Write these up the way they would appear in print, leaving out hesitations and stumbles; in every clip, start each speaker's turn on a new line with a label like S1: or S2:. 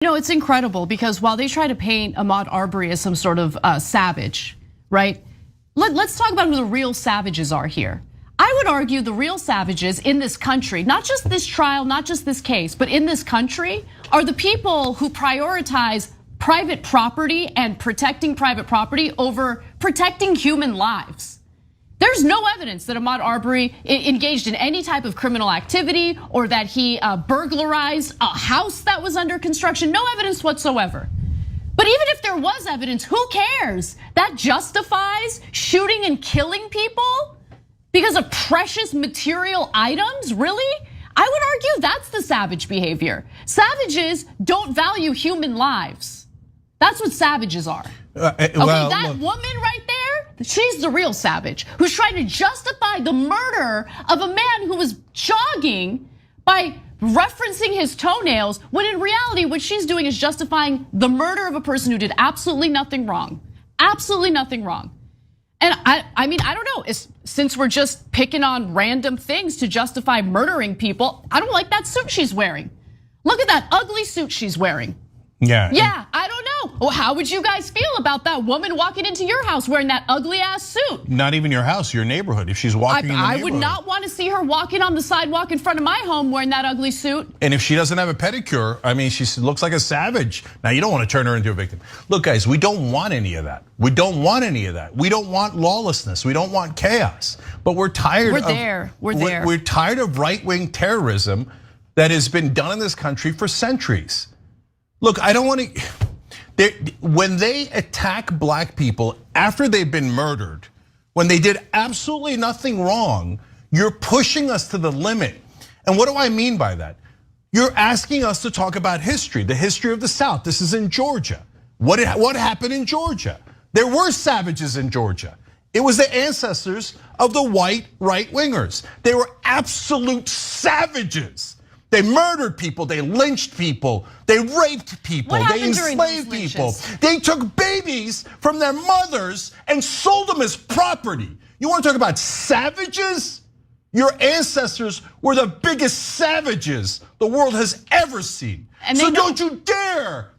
S1: It's incredible because while they try to paint Ahmaud Arbery as some sort of savage, right? Let's talk about who the real savages are here. I would argue the real savages in this country, not just this trial, not just this case, but in this country, are the people who prioritize private property and protecting private property over protecting human lives. There's no evidence that Ahmaud Arbery engaged in any type of criminal activity or that he burglarized a house that was under construction. No evidence whatsoever. But even if there was evidence, who cares? That justifies shooting and killing people because of precious material items? Really? I would argue that's the savage behavior. Savages don't value human lives. That's what savages are. That woman right there, she's the real savage who's trying to justify the murder of a man who was jogging by referencing his toenails, when in reality, what she's doing is justifying the murder of a person who did absolutely nothing wrong. Absolutely nothing wrong. And I mean, I don't know, since we're just picking on random things to justify murdering people, I don't like that suit she's wearing. Look at that ugly suit she's wearing. Yeah, I don't know. Well, how would you guys feel about that woman walking into your house wearing that ugly ass suit?
S2: Not even your house, your neighborhood. If she's walking in the neighborhood.
S1: I would not want to see her walking on the sidewalk in front of my home wearing that ugly suit.
S2: And if she doesn't have a pedicure, I mean, she looks like a savage. Now, you don't want to turn her into a victim. Look, guys, we don't want any of that. We don't want any of that. We don't want lawlessness. We don't want chaos. But we're tired
S1: of- We're there.
S2: We're tired of right-wing terrorism that has been done in this country for centuries. Look, I don't want to, when they attack black people after they've been murdered, when they did absolutely nothing wrong, you're pushing us to the limit. And what do I mean by that? You're asking us to talk about history, the history of the South. This is in Georgia. What happened in Georgia? There were savages in Georgia. It was the ancestors of the white right-wingers. They were absolute savages. They murdered people, they lynched people, they raped people, they enslaved people. They took babies from their mothers and sold them as property. You want to talk about savages? Your ancestors were the biggest savages the world has ever seen. So don't you dare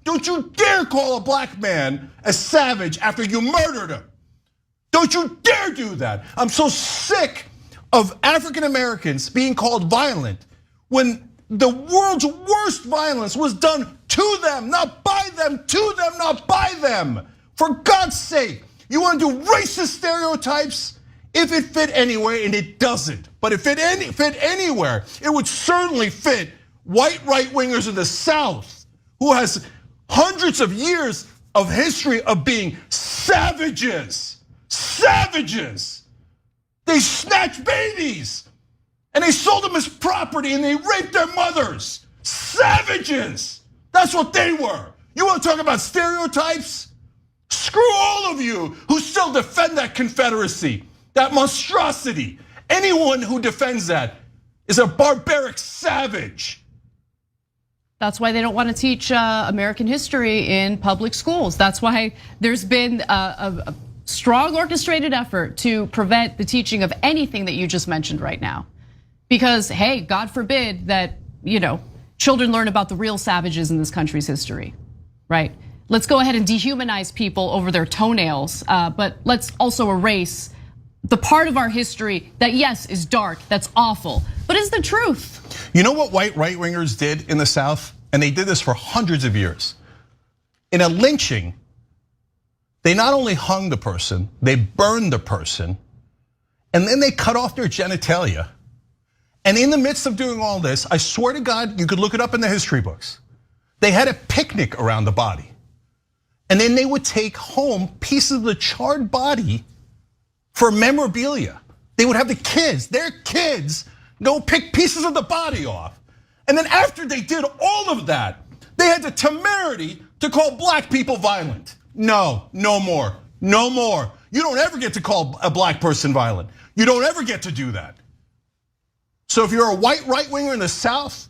S2: call a black man a savage after you murdered him. Don't you dare do that. I'm so sick of African Americans being called violent when the world's worst violence was done to them, not by them, to them, not by them. For God's sake, you want to do racist stereotypes? If it fit anywhere, and it doesn't, but if it fit anywhere, it would certainly fit white right-wingers in the South, who has hundreds of years of history of being savages. Savages. They snatch babies. And they sold them as property and they raped their mothers. Savages. That's what they were. You want to talk about stereotypes? Screw all of you who still defend that Confederacy, that monstrosity. Anyone who defends that is a barbaric savage.
S1: That's why they don't want to teach American history in public schools. That's why there's been a strong orchestrated effort to prevent the teaching of anything that you just mentioned right now. Because, hey, God forbid that, children learn about the real savages in this country's history, right? Let's go ahead and dehumanize people over their toenails, but let's also erase the part of our history that, yes, is dark, that's awful, but is the truth.
S2: You know what white right-wingers did in the South? And they did this for hundreds of years. In a lynching, they not only hung the person, they burned the person, and then they cut off their genitalia. And in the midst of doing all this, I swear to God, you could look it up in the history books. They had a picnic around the body. And then they would take home pieces of the charred body for memorabilia. They would have the kids, their kids, go pick pieces of the body off. And then after they did all of that, they had the temerity to call black people violent. No, no more, no more. You don't ever get to call a black person violent. You don't ever get to do that. So if you're a white right-winger in the South,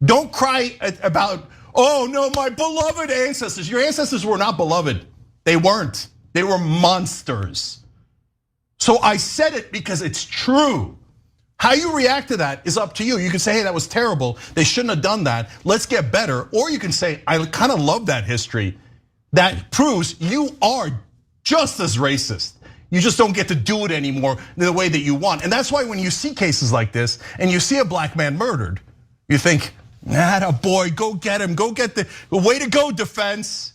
S2: don't cry about, oh no, my beloved ancestors. Your ancestors were not beloved. They weren't. They were monsters. So I said it because it's true. How you react to that is up to you. You can say, hey, that was terrible. They shouldn't have done that. Let's get better. Or you can say, I kind of love that history. That proves you are just as racist. You just don't get to do it anymore the way that you want. And that's why when you see cases like this and you see a black man murdered, you think, nah, boy, go get him. Go get the way to go, defense.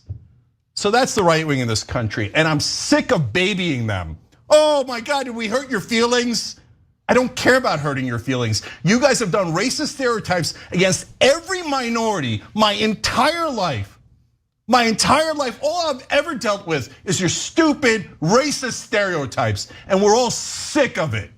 S2: So that's the right wing in this country. And I'm sick of babying them. Oh my God, did we hurt your feelings? I don't care about hurting your feelings. You guys have done racist stereotypes against every minority my entire life. My entire life, all I've ever dealt with is your stupid racist stereotypes, and we're all sick of it.